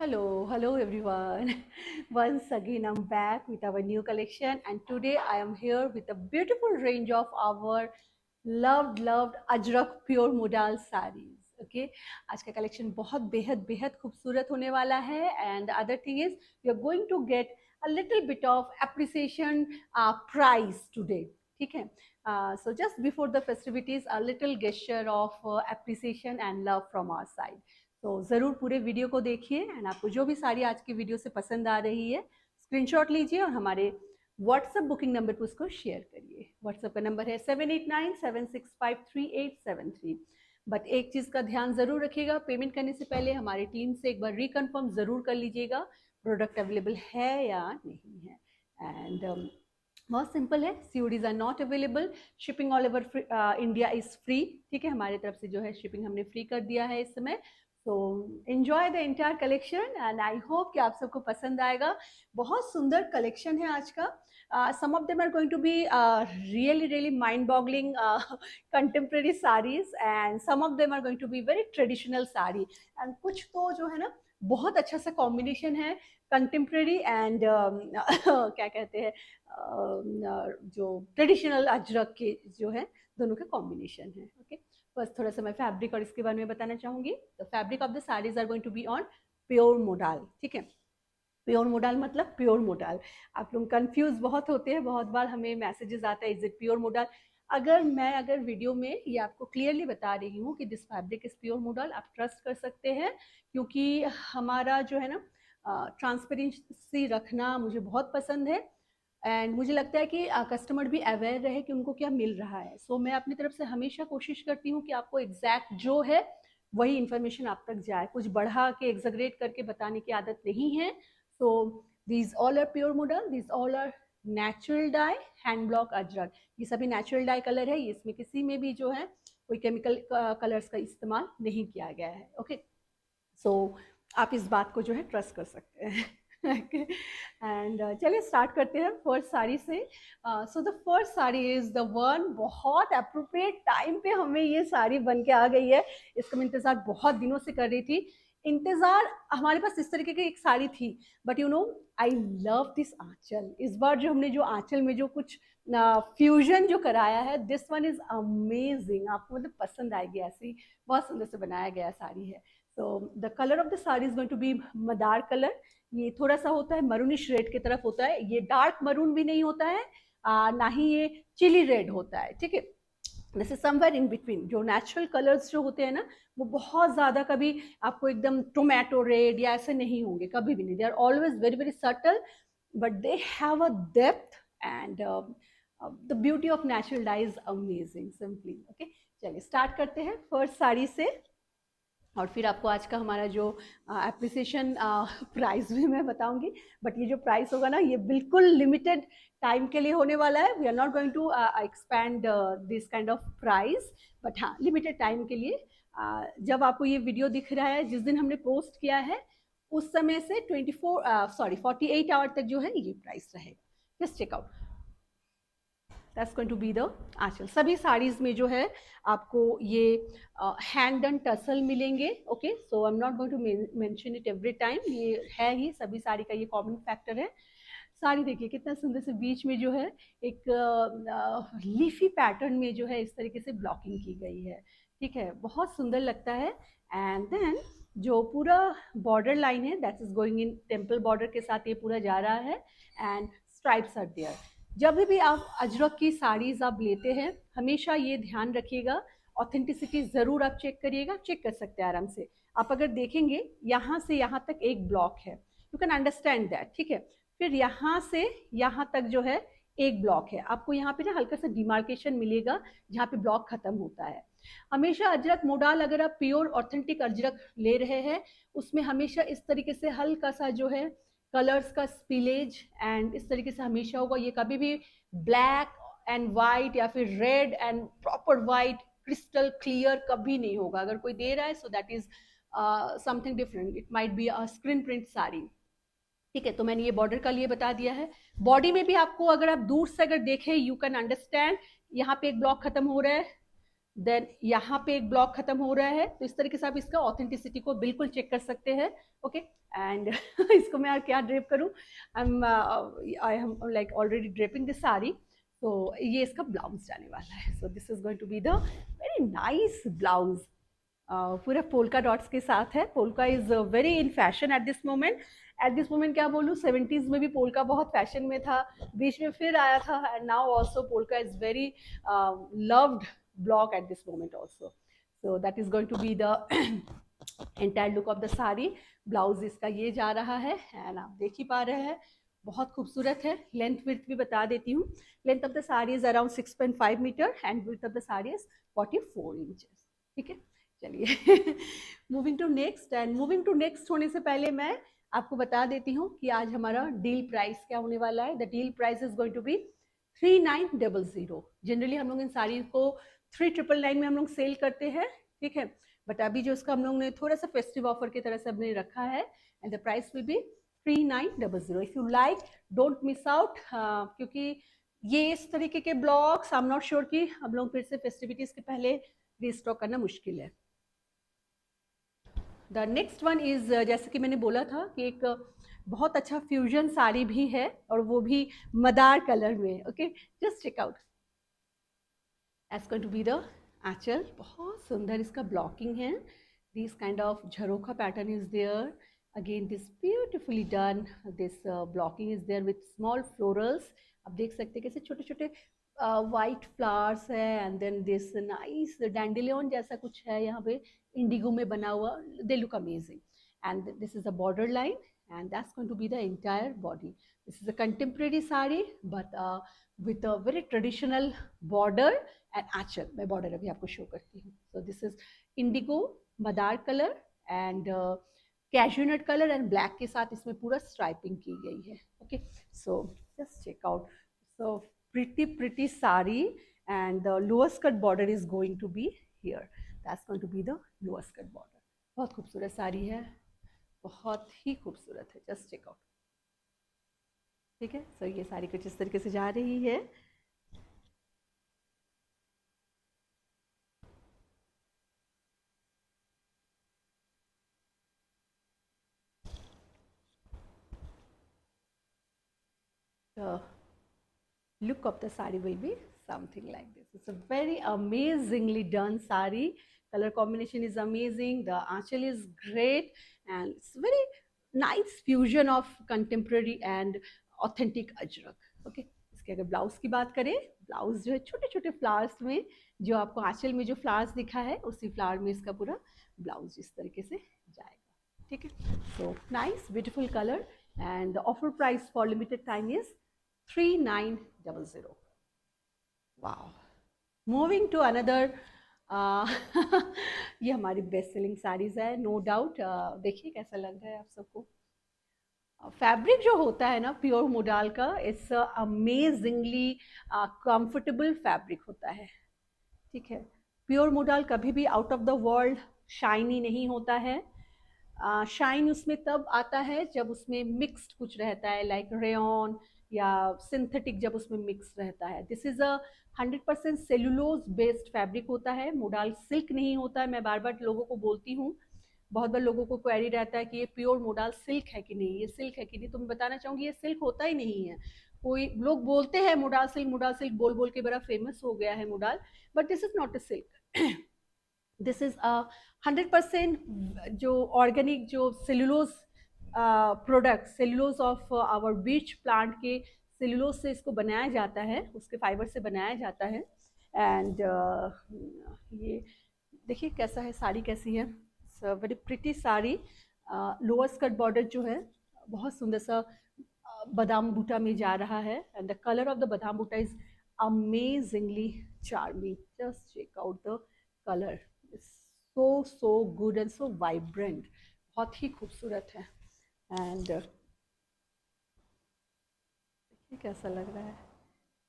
Hello everyone. Once again, I'm back with our new collection, and today I am here with a beautiful range of our loved Ajrak pure modal saris. Okay, आज का collection बहुत बेहद बेहद खूबसूरत होने वाला है. And other thing is you are going to get a little bit of appreciation price today. ठीक है. So just before the festivities, a little gesture of appreciation and love from our side. तो ज़रूर पूरे video को देखिए and आपको जो भी साड़ी आज की वीडियो से पसंद आ रही है स्क्रीनशॉट लीजिए और हमारे व्हाट्सएप बुकिंग नंबर पर उसको शेयर करिए. व्हाट्सएप का नंबर है 7897653873. बट एक चीज़ का ध्यान ज़रूर रखिएगा, पेमेंट करने से पहले हमारी टीम से एक बार रिकन्फर्म ज़रूर कर लीजिएगा प्रोडक्ट अवेलेबल है या नहीं है. एंड बहुत सिंपल है, CODs are not available, shipping all over India is free. ठीक है, हमारे तरफ से जो है शिपिंग हमने फ्री कर दिया है इस समय. So enjoy the entire collection and I hope कि आप सबको पसंद आएगा. बहुत सुंदर कलेक्शन है आज का. Some of them are going to be really mind boggling contemporary saris and some of them are going to be very traditional sari. And कुछ तो जो है ना बहुत अच्छा सा कॉम्बिनेशन है कंटेम्प्रेरी एंड क्या कहते हैं जो ट्रेडिशनल अजरक के जो है दोनों के कॉम्बिनेशन है. ओके, बस थोड़ा सा मैं फैब्रिक और इसके बारे में बताना चाहूंगी. तो fabric of the saris are going to be on pure modal. ठीक है, प्योर मोडाल मतलब प्योर मोडाल. आप लोग कंफ्यूज बहुत होते हैं, बहुत बार हमें मैसेजेस आता है इज इट प्योर मोडाल. अगर वीडियो में ये आपको क्लियरली बता रही हूँ कि this fabric is pure modal, आप ट्रस्ट कर सकते हैं क्योंकि हमारा जो है ना ट्रांसपेरेंसी रखना मुझे बहुत पसंद है. एंड मुझे लगता है कि कस्टमर भी अवेयर रहे कि उनको क्या मिल रहा है. सो मैं अपनी तरफ से हमेशा कोशिश करती हूँ कि आपको एग्जैक्ट जो है वही इन्फॉर्मेशन आप तक जाए, कुछ बढ़ा के एग्जग्रेट करके बताने की आदत नहीं है. So these all are pure modal, these all are natural dye hand block Ajrak. ये सभी नेचुरल डाई कलर है, इसमें किसी में भी जो है कोई केमिकल कलर्स का इस्तेमाल नहीं किया गया है. ओके, सो आप इस बात को जो है ट्रस्ट कर सकते हैं. एंड चलिए स्टार्ट करते हैं फर्स्ट साड़ी से. So the first sari is the one. बहुत अप्रोप्रिएट टाइम पे हमें ये साड़ी बन के आ गई है. इसका मैं इंतजार बहुत दिनों से कर रही थी. इंतजार हमारे पास इस तरीके की एक साड़ी थी, but you know I love this aanchal. इस बार जो हमने जो आंचल में जो कुछ फ्यूजन जो कराया है, दिस वन इज अमेजिंग. आपको मतलब पसंद आएगी. ऐसी बहुत सुंदर से बनाया गया साड़ी है. So the colour of the sari is going to be madder colour. ये थोड़ा सा होता है मरूनिश रेड की तरफ होता है. ये डार्क मरून भी नहीं होता है, ना ही ये चिली रेड होता है. ठीक है, this is somewhere in between. जो नेचुरल कलर्स जो होते हैं ना वो बहुत ज्यादा कभी आपको एकदम टोमेटो रेड या ऐसे नहीं होंगे, कभी भी नहीं. They are always very very subtle but they have a depth and the beauty of natural dye is amazing simply. Okay, चलिए स्टार्ट करते हैं फर्स्ट साड़ी से और फिर आपको आज का हमारा जो एप्रिसिएशन प्राइस भी मैं बताऊंगी. बट ये जो प्राइस होगा ना ये बिल्कुल लिमिटेड टाइम के लिए होने वाला है. We are not going to expand this kind of price, but हाँ लिमिटेड टाइम के लिए. जब आपको ये वीडियो दिख रहा है जिस दिन हमने पोस्ट किया है उस समय से 48 आवर तक जो है ये प्राइस रहेगा. Just check out. That's going to be the aanchal. सभी साड़ीज में जो है आपको ये हैंड डन टसल मिलेंगे. Okay, so I am not going to mention it every time. ये है ही सभी साड़ी का ये कॉमन फैक्टर है. साड़ी देखिए कितना सुंदर से बीच में जो है एक लीफी पैटर्न में जो है इस तरीके से ब्लॉकिंग की गई है. ठीक है, बहुत सुंदर लगता है. एंड देन जो पूरा बॉर्डर लाइन है that is going in temple border के साथ ये पूरा जा रहा है. And stripes are there. जब भी आप अजरक की साड़ीज आप लेते हैं हमेशा ये ध्यान रखिएगा, ऑथेंटिसिटी ज़रूर आप चेक करिएगा. चेक कर सकते हैं आराम से. आप अगर देखेंगे यहाँ से यहाँ तक एक ब्लॉक है, यू कैन अंडरस्टैंड दैट. ठीक है, फिर यहाँ से यहाँ तक जो है एक ब्लॉक है. आपको यहाँ पे ना हल्का सा डिमार्केशन मिलेगा जहाँ पे ब्लॉक खत्म होता है. हमेशा अजरक मोडाल अगर आप प्योर ऑथेंटिक अजरक ले रहे हैं उसमें हमेशा इस तरीके से हल्का सा जो है कलर्स का स्पिलेज एंड इस तरीके से हमेशा होगा. ये कभी भी ब्लैक एंड वाइट या फिर red and proper white crystal clear कभी नहीं होगा. अगर कोई दे रहा है so that is something different. It might be a screen print sari. ठीक है, तो मैंने ये बॉर्डर का लिए बता दिया है. बॉडी में भी आपको अगर आप दूर से अगर देखें यू कैन अंडरस्टैंड. यहाँ पे एक ब्लॉक खत्म हो रहा है, देन यहाँ पे एक ब्लॉक खत्म हो रहा है, तो इस तरीके से आप इसका ऑथेंटिसिटी को बिल्कुल चेक कर सकते हैं। ओके एंड इसको मैं क्या ड्रेप करूँ, I am like already draping this sari, तो ये इसका ब्लाउज जाने वाला है। So this is going to be the very nice blouse, पूरा पोल्का डॉट्स के साथ है। Polka is very in fashion at this moment. At this moment क्या बोलूँ, 70s में भी पोल्का बहुत फैशन में था, बीच में फिर आया था, and now also polka is very loved block at this moment also. So that is going to be the entire look of the sari. Blouse इसका ये जा रहा है एंड आप देख ही पा रहे हैं बहुत खूबसूरत है। लेंथ विड्थ भी बता देती हूँ। Length of the sari is around 6.5 metre and width of the sari is 44 inches. ठीक है, चलिए moving to next. And moving to next होने से पहले मैं आपको बता देती हूँ कि आज हमारा डील प्राइस क्या होने वाला है। The deal price is going to be 3900। Generally हम लोग इन साड़ी को 3999 में हम लोग सेल करते हैं, ठीक है, बट अभी जो इसका हम लोग ने थोड़ा सा फेस्टिव ऑफर की तरह से हमने रखा है and the price will be 3900। If you like don't miss out, क्योंकि ये इस तरीके के blogs I am not sure कि हम लोग फिर से फेस्टिविटीज के पहले रीस्टॉक करना मुश्किल है। द नेक्स्ट वन इज, जैसे कि मैंने बोला था कि एक बहुत अच्छा फ्यूजन साड़ी भी है और वो भी मदार कलर में। Okay, just check out is going to be the aanchal. बहुत सुंदर इसका ब्लॉकिंग है। This kind of jharokha pattern is there, again this beautifully done, this blocking is there with small florals. आप देख सकते हैं कैसे छोटे छोटे वाइट फ्लावर्स है and then this nice dandelion जैसा कुछ है यहाँ पे इंडिगो में बना हुआ। They look amazing and this is a border line and that's going to be the entire body. This is a contemporary sari but with a very traditional border and achal. मैं border अभी आपको show करती हूँ। So this is indigo madar color and cashew nut color and black के साथ इसमें पूरा striping की गई है। Okay, so just check out. So pretty sari and the lower skirt border is going to be here. That's going to be the lower skirt border. बहुत खूबसूरत साड़ी है, बहुत ही खूबसूरत है, जस्ट चेक आउट। ठीक है, सो ये सारी कुछ इस तरीके से जा रही है। The look of the sari will be something like this. It's a very amazingly done sari. Color combination is amazing. The aanchal is great and it's very nice fusion of contemporary and authentic ajrak. Okay, इसके अगर blouse की बात करें, blouse जो है छोटे छोटे flowers में, जो आपको आंचल में जो फ्लावर्स दिखा है उसी फ्लावर में इसका पूरा ब्लाउज इस तरीके से जाएगा। ठीक है, so nice beautiful colour and the offer price for limited time is 3900. Wow. Moving to another, ये हमारी बेस्ट सेलिंग साड़ीज है नो डाउट। देखिए कैसा लग रहा है आप सबको। फैब्रिक जो होता है ना प्योर मोडाल का, इट्स अमेजिंगली कंफर्टेबल फैब्रिक होता है। ठीक है, प्योर मोडाल कभी भी out of the world shiny नहीं होता है। शाइन उसमें तब आता है जब उसमें मिक्स्ड कुछ रहता है, लाइक रेयन या सिंथेटिक जब उसमें मिक्स रहता है। This is a 100% cellulose based fabric होता है, मोडाल सिल्क नहीं होता है। मैं बार बार लोगों को बोलती हूँ, बहुत बार लोगों को क्वेरी रहता है कि ये प्योर मोडाल सिल्क है कि नहीं, ये सिल्क है कि नहीं। तो मैं बताना चाहूँगी ये सिल्क होता ही नहीं है। कोई लोग बोलते हैं मोडाल सिल्क बोल बोल के बड़ा फेमस हो गया है modal, but this is not a silk. This is 100% जो ऑर्गेनिक जो cellulose product, cellulose of our beech plant के सेलुलोज से इसको बनाया जाता है, उसके फाइबर से बनाया जाता है। एंड ये देखिए कैसा है, साड़ी कैसी है, very pretty sari. Lower skirt border जो है बहुत सुंदर सा बादाम बूटा में जा रहा है and the colour of the badam buta is amazingly charming. Just check out the colour, so good and so vibrant, बहुत ही खूबसूरत है। एंड कैसा लग रहा है,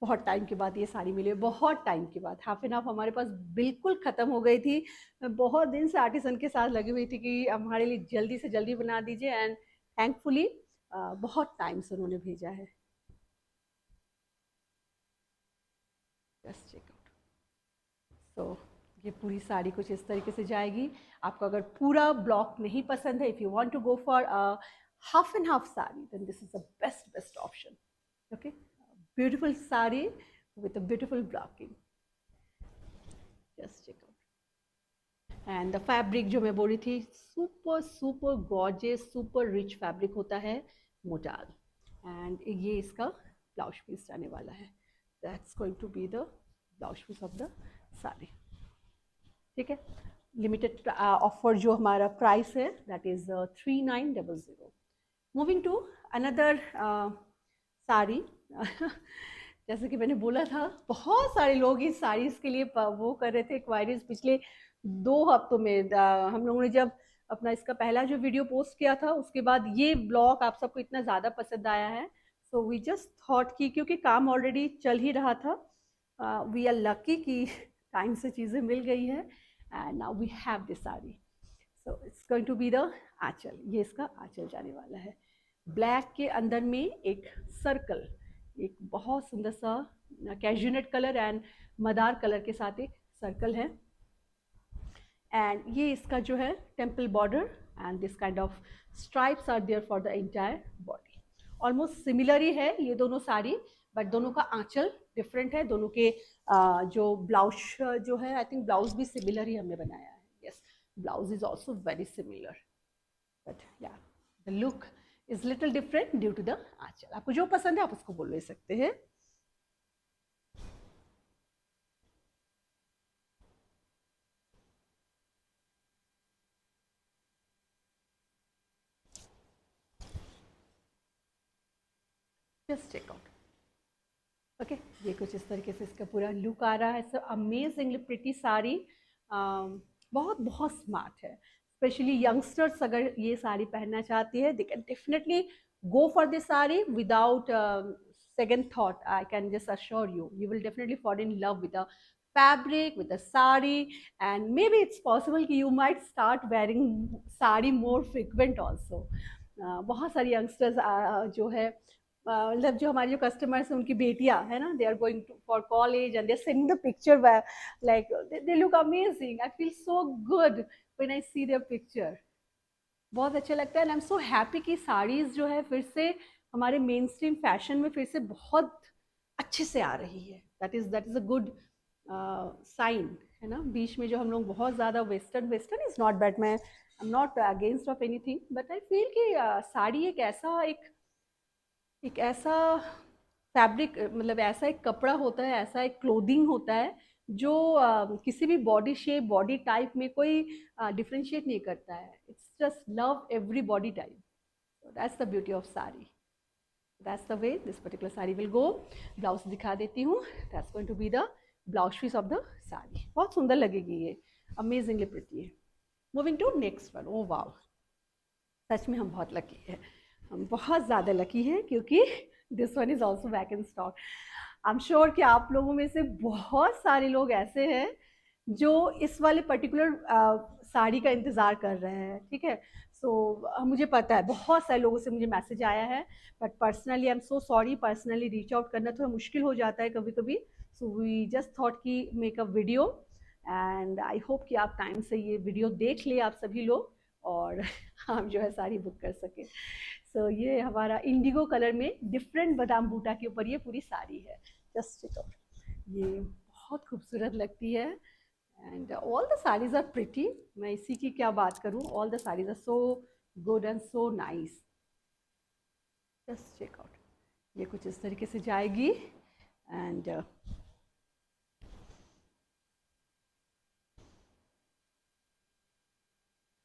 बहुत टाइम के बाद ये साड़ी मिली, बहुत टाइम के बाद। हाफ एन हाफ हमारे पास बिल्कुल ख़त्म हो गई थी। मैं बहुत दिन से आर्टिसन के साथ लगी हुई थी कि हमारे लिए जल्दी से जल्दी बना दीजिए एंड थैंकफुली बहुत टाइम से उन्होंने भेजा है। Just check out. सो ये पूरी साड़ी कुछ इस तरीके से जाएगी। आपको अगर पूरा ब्लॉक नहीं पसंद है, if you want to go for half and half sari, then this is the best option. Okay, beautiful sari with a beautiful blocking, just check out. And the fabric जो मैं बोल रही थी, super super gorgeous, super rich fabric होता है मोटाल। And ये इसका blouse piece जाने वाला है। That's going to be the blouse piece of the sari. ठीक है, लिमिटेड ऑफर जो हमारा प्राइस है that is 3900। Moving to another sari. जैसे कि मैंने बोला था, बहुत सारे लोग इस साड़ीज के लिए वो कर रहे थे क्वायरीज पिछले 2 हफ्तों में। हम लोगों ने जब अपना इसका पहला जो वीडियो पोस्ट किया था, उसके बाद ये ब्लॉग आप सबको इतना ज़्यादा पसंद आया है, सो वी जस्ट थॉट कि क्योंकि काम ऑलरेडी चल ही रहा था, वी आर लकी कि टाइम से चीज़ें मिल गई है। And now we have this sari, so it's going to be the aanchal. ये इसका आंचल जाने वाला है। ब्लैक के अंदर में एक सर्कल, एक बहुत सुंदर सा कैजुनेट कलर एंड मदार कलर के साथ एक सर्कल है। एंड ये इसका जो है temple border and this kind of stripes are there for the entire body. Almost similar ही है ये दोनों साड़ी, बट दोनों का आंचल डिफरेंट है। दोनों के जो ब्लाउज जो है, आई थिंक ब्लाउज भी सिमिलर ही हमने बनाया है। Yes, blouse is also very similar, but yeah the look is little different due to the aanchal. आपको जो पसंद है आप उसको बोल ले सकते हैं। Just check out. ओके, ये कुछ इस तरीके से इसका पूरा लुक आ रहा है। सो अमेजिंगली प्रिटी साड़ी, बहुत बहुत स्मार्ट है। स्पेशली यंगस्टर्स अगर ये साड़ी पहनना चाहती है, they can definitely go for this sari without second thought. I can just assure you, you will definitely fall in love with the fabric, with the sari, and maybe it's possible कि you might start wearing sari more frequent also. बहुत सारी youngsters जो है, मतलब जो हमारी जो customers हैं उनकी बेटियां है ना, they are going for college and they are sending the picture, like they look amazing. I feel so good when I see their picture. बहुत अच्छा लगता है and I am so happy कि साड़ीज जो है फिर से हमारे मेन स्ट्रीम फैशन में फिर से बहुत अच्छे से आ रही है। That is a good sign, है ना। बीच में जो हम लोग बहुत ज़्यादा वेस्टर्न इज नॉट बैड, मैं आई am not against of anything, but I feel कि साड़ी एक ऐसा फैब्रिक, मतलब ऐसा एक कपड़ा होता है, ऐसा एक क्लोथिंग होता है जो किसी भी बॉडी शेप, बॉडी टाइप में कोई डिफ्रेंशिएट नहीं करता है। It's just love every body type. So that's the beauty of sari. That's the way this particular sari will go. Blouse दिखा देती हूँ. That's going to be the blouse piece of the sari. बहुत सुंदर लगेगी ये, amazingly pretty है. Moving to next one. Oh wow, सच में हम बहुत लकी है, हम बहुत ज़्यादा लकी हैं क्योंकि this one is also back in stock. I'm sure कि आप लोगों में से बहुत सारे लोग ऐसे हैं जो इस वाले पर्टिकुलर साड़ी का इंतज़ार कर रहे हैं। ठीक है, सो मुझे पता है बहुत सारे लोगों से मुझे मैसेज आया है, but personally I am so sorry, personally reach out करना थोड़ा मुश्किल हो जाता है कभी कभी। सो वी जस्ट थॉट कि make a video, and I hope कि आप टाइम से ये वीडियो देख ले आप सभी लोग और आप जो है साड़ी बुक कर सकें। सो ये हमारा इंडिगो कलर में डिफरेंट बादाम बूटा के ऊपर ये पूरी साड़ी है। जस्ट चेक आउट, ये बहुत खूबसूरत लगती है and all the saris are pretty. मैं इसी की क्या बात करूं, all the saris are so good and so nice. Just check out, ये कुछ इस तरीके से जाएगी एंड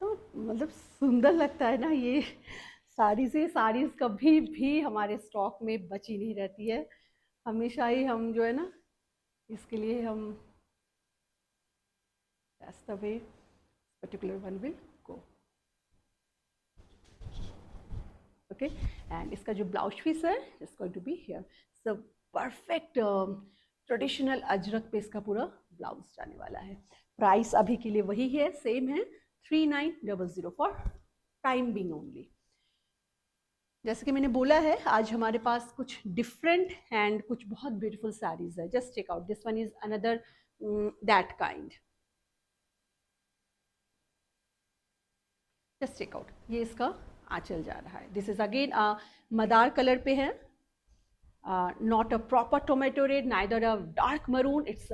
तो मतलब सुंदर लगता है ना ये साड़ी से। साड़ीज कभी भी हमारे स्टॉक में बची नहीं रहती है, हमेशा ही हम जो है ना इसके लिए हम that's the way particular one will go. Okay, and इसका जो ब्लाउज पीस है it's going to be here. So perfect traditional Ajrakh पे इसका पूरा ब्लाउज जाने वाला है। प्राइस अभी के लिए वही है, सेम है 3900 फॉर टाइम बीइंग ओनली। जैसे कि मैंने बोला है, आज हमारे पास कुछ डिफरेंट एंड कुछ बहुत ब्यूटीफुल साड़ीज है। Just check out, this one is another that kind. Just check out, ये इसका आंचल जा रहा है. This is again madder colour पे है, not a proper tomato red, neither a dark maroon. It's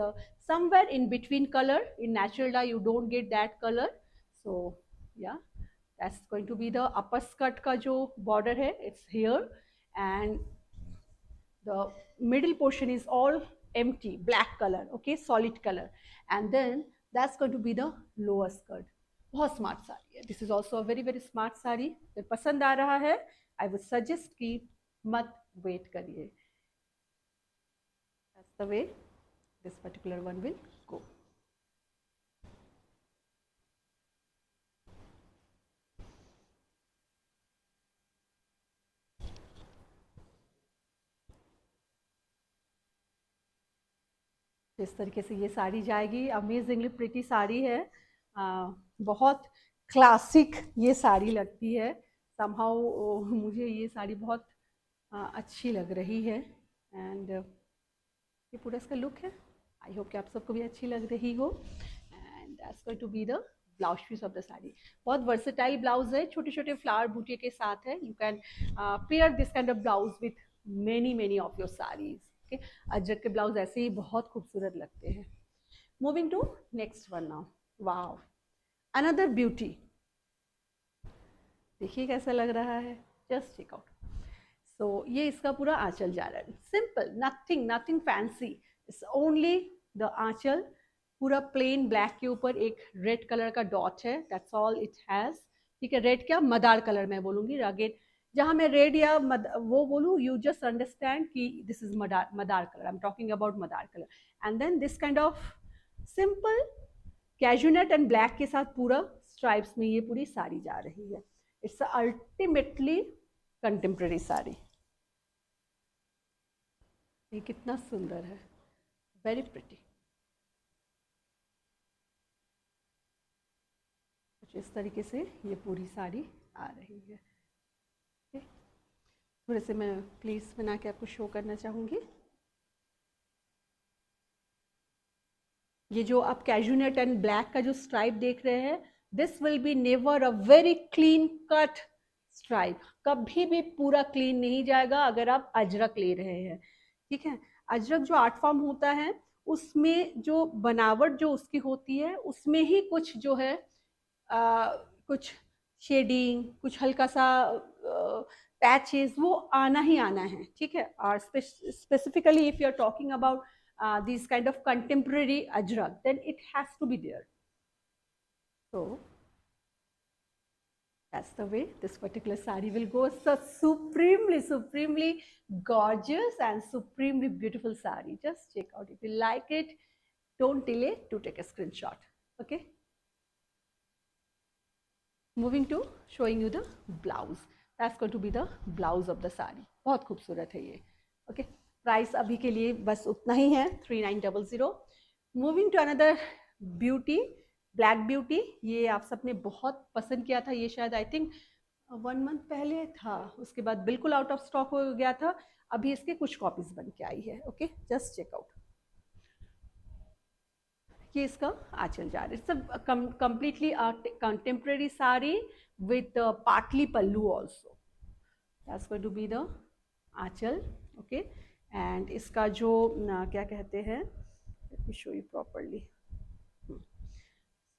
somewhere in between color. In natural dye you don't get that color. So yeah, that's going to be the upper skirt का जो border है, it's here, and the middle portion is all empty, black color, okay, solid color, and then that's going to be the lower skirt. बहुत smart sari है. This is also a very very smart sari. अगर पसंद आ रहा है, I would suggest कि मत wait करिए. That's the way this particular one will go. इस तरीके से ये साड़ी जाएगी. अमेजिंगली प्रिटी साड़ी है. बहुत क्लासिक ये साड़ी लगती है. समहाउ मुझे ये साड़ी बहुत अच्छी लग रही है. एंड ये पूरा इसका लुक है. आई होप कि आप सबको भी अच्छी लग रही हो. And that's going to be the blouse piece of the sari. बहुत वर्सेटाइल ब्लाउज है, छोटे छोटे फ्लावर बूटे के साथ है. You can pair this kind of blouse with many many of your saris. Ajrakh के ब्लाउज ऐसे ही बहुत खूबसूरत लगते हैं. Moving to next one now. Wow, another beauty. देखिए कैसा लग रहा है. Just check out. सो ये इसका पूरा आंचल जा रहा है. Simple, nothing nothing fancy. It's only the aanchal. पूरा प्लेन ब्लैक के ऊपर एक रेड कलर का डॉट है. That's all it has. ठीक है, रेड क्या, मदार कलर मैं बोलूंगी. अगेन जहाँ मैं रेड या वो बोलूँ, यू जस्ट अंडरस्टैंड कि this is madder colour. I am talking about madder colour. And then this kind of simple कैजुनट एंड ब्लैक के साथ पूरा स्ट्राइप्स में ये पूरी साड़ी जा रही है. It's ultimately contemporary sari. ये कितना सुंदर है. Very pretty. कुछ इस तरीके से ये पूरी साड़ी आ रही है. थोड़े से मैं प्लीज बना के आपको शो करना चाहूँगी. ये जो आप कैजुनट एंड ब्लैक का जो स्ट्राइप देख रहे हैं, this will be never a very clean cut stripe. कभी भी पूरा क्लीन नहीं जाएगा अगर आप अजरक ले रहे हैं. ठीक है, अजरक जो आर्ट फॉर्म होता है उसमें जो बनावट जो उसकी होती है, उसमें ही कुछ जो है कुछ शेडिंग, कुछ हल्का सा पैचेस, वो आना ही आना है. ठीक है, और specifically if you are talking about these kind of contemporary ajrak, then it has to be there. So that's the way this particular sari will go. So supremely gorgeous and supremely beautiful sari. Just check out. If you like it, don't delay to take a screenshot. Okay, moving to showing you the blouse. That's going to be the blouse of the sari. बहुत खूबसूरत है ये. Okay, price अभी के लिए बस उतना ही है, 3900. Moving to another beauty, black beauty. ये आप सबने बहुत पसंद किया था. ये शायद आई थिंक 1 मंथ पहले था. उसके बाद बिल्कुल आउट ऑफ स्टॉक हो गया था. अभी इसके कुछ कॉपीज बन के आई है. Okay, just check out. ये इसका आंचल जा रहा है. It's completely contemporary sari with patli pallu also. That's going to be the aanchal. Okay, and इसका जो क्या कहते हैं, let me show you properly.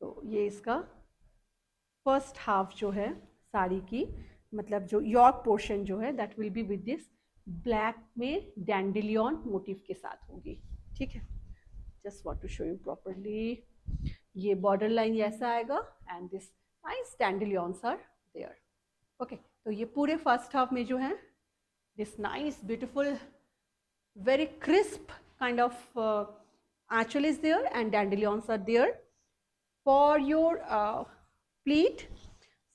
तो ये इसका फर्स्ट हाफ जो है साड़ी की, मतलब जो यॉर्क पोर्शन जो है, that will be with this black में डैंडेलियन मोटिव के साथ होगी. ठीक है, just want to show you properly. ये बॉर्डर लाइन ऐसा आएगा and this nice dandelions are there. Okay, तो ये पूरे फर्स्ट हाफ में जो है this nice beautiful very crisp kind of achal is there and dandelions are there. For your pleat,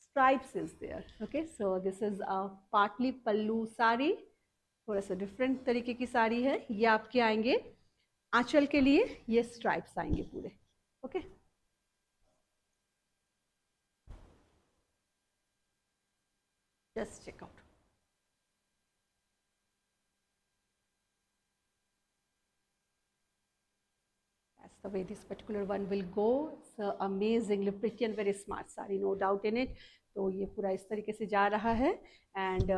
stripes is there. Okay, so this is a partly pallu sari. थोड़ा सा different तरीके की साड़ी है. ये आपके आएंगे आंचल के लिए, ये स्ट्राइप्स आएंगे पूरे. Okay, just check out. The way this particular one will go. It's amazingly pretty and very smart sari, no doubt in it. तो ये पूरा इस तरीके से जा रहा है एंड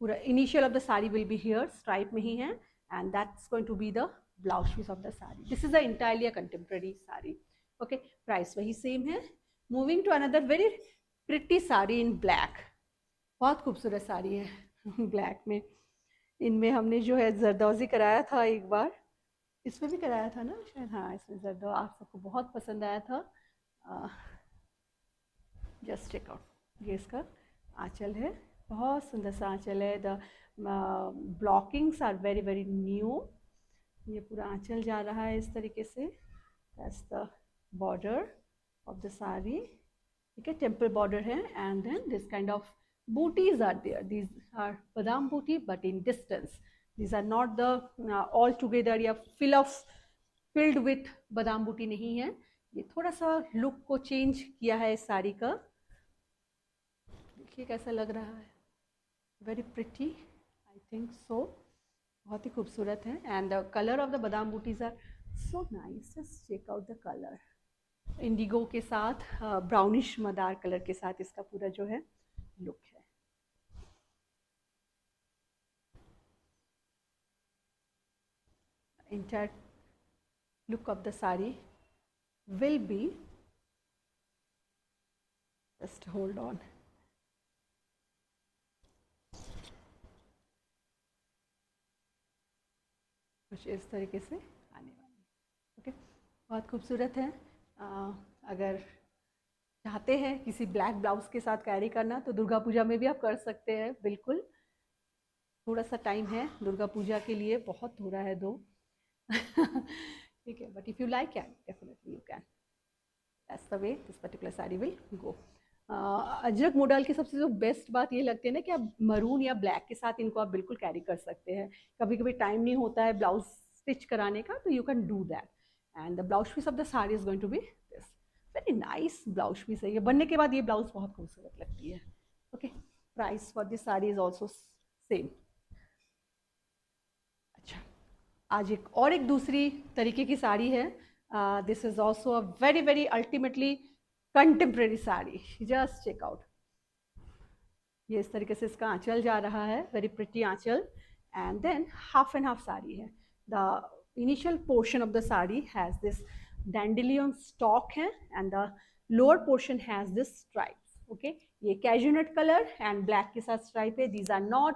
पूरा initial of the sari will be here, stripe में ही है and that's going to be the blouse piece of the sari. This is the entirely contemporary sari. Okay, price वही सेम है. Moving to another very pretty sari in black. बहुत खूबसूरत साड़ी है black में. इनमें हमने जो है जरदौजी कराया था एक बार, इसमें भी कराया था ना शायद, हाँ इसमें जरदौ आप सबको बहुत पसंद आया था. जस्ट चेक आउट, ये इसका आंचल है, बहुत सुंदर सा आंचल है. The blockings are very very new. ये पूरा आंचल जा रहा है इस तरीके से. That's the border of the sari. ठीक है, टेम्पल बॉर्डर है and then this kind of booties are there. These are badam booty but in distance. These are not the all together या filled with badam booty नहीं है. ये थोड़ा सा look को चेंज किया है इस साड़ी का. देखिए कैसा लग रहा है. Very pretty, I think so. बहुत ही खूबसूरत है and the colour of the badam booties are so nice. Just check out the colour. Indigo के साथ ब्राउनिश मदार कलर के साथ इसका पूरा जो है लुक है. Entire look of the sari will be, just hold on, कुछ इस तरीके से आने वाली. ओके, बहुत खूबसूरत है. अगर चाहते हैं किसी ब्लैक ब्लाउज के साथ कैरी करना तो दुर्गा पूजा में भी आप कर सकते हैं. बिल्कुल थोड़ा सा टाइम है दुर्गा पूजा के लिए, बहुत थोड़ा है दो. ठीक है, but if you like can definitely you can. That's the way this particular sari will go. Ajrak model की सबसे जो बेस्ट बात ये लगती है ना कि आप मरून या ब्लैक के साथ इनको आप बिल्कुल कैरी कर सकते हैं. कभी कभी टाइम नहीं होता है ब्लाउज स्टिच कराने का, तो you can do that. And the blouse piece of the sari is going to be this. Very nice blouse piece है ये. बनने के बाद ये ब्लाउज बहुत खूबसूरत लगती है. Okay, price for this sari is also same. अच्छा, आज एक दूसरी तरीके की साड़ी है. This is also a very very ultimately contemporary sari. Just check out. ये इस तरीके से इसका आंचल जा रहा है, very pretty aanchal and then half and half sari है. The initial portion of the sari has this dandelion stalk है and the lower portion has this stripes. Okay, ये कैजुनट कलर एंड ब्लैक के साथ स्ट्राइप है. दीज आर नॉट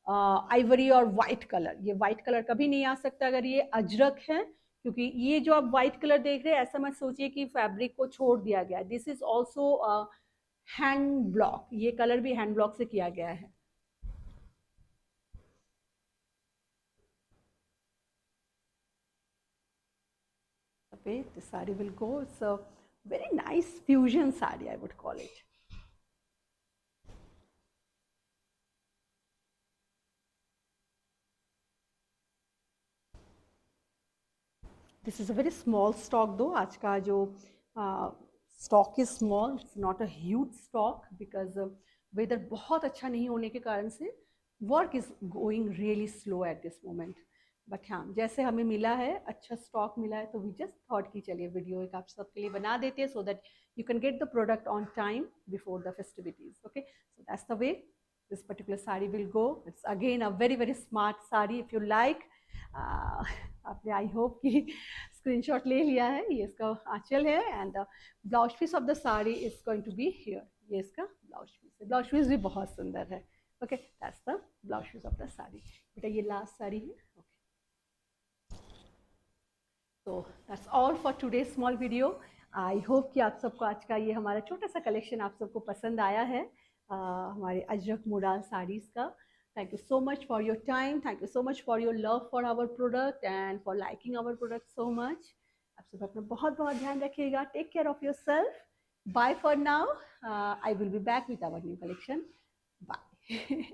आइवरी और white colour. ये white colour कभी नहीं आ सकता अगर ये अजरक है, क्योंकि ये जो आप व्हाइट कलर देख रहे हैं ऐसा मत सोचिए कि फैब्रिक को छोड़ दिया गया है. This is also hand block. ये कलर भी हैंड ब्लॉक से किया गया है. This saree will go. It's a very nice fusion saree, I would call it. This is a very small stock though. आज का जो stock is small. It's not a huge stock because weather बहुत अच्छा नहीं होने के कारण से work is going really slow at this moment. But हाँ, जैसे हमें मिला है अच्छा स्टॉक मिला है तो वी जस्ट थॉट कि चलिए वीडियो एक आप सबके लिए बना देते हैं so that you can get the product on time before the festivities. Okay, so that's the way this particular sari will go. It's again a very very smart sari. If you like, आपने आई hope कि screenshot ले लिया है. ये इसका आंचल है and the blouse piece of the sari is going to be here. ये इसका ब्लाउज पीस है. ब्लाउज पीस भी बहुत सुंदर है. Okay, that's the blouse piece of the sari. बेटा ये लास्ट साड़ी है. ओके, तो that's all for today small video. I hope कि आप सबको आज का ये हमारा छोटा सा कलेक्शन आप सबको पसंद आया है, हमारे अजरक मुडाल साड़ीज़ का. Thank you so much for your time. Thank you so much for your love for our product and for liking our product so much. आप सब अपना बहुत बहुत ध्यान रखिएगा. Take care of yourself. Bye for now. I will be back with our new collection. Bye.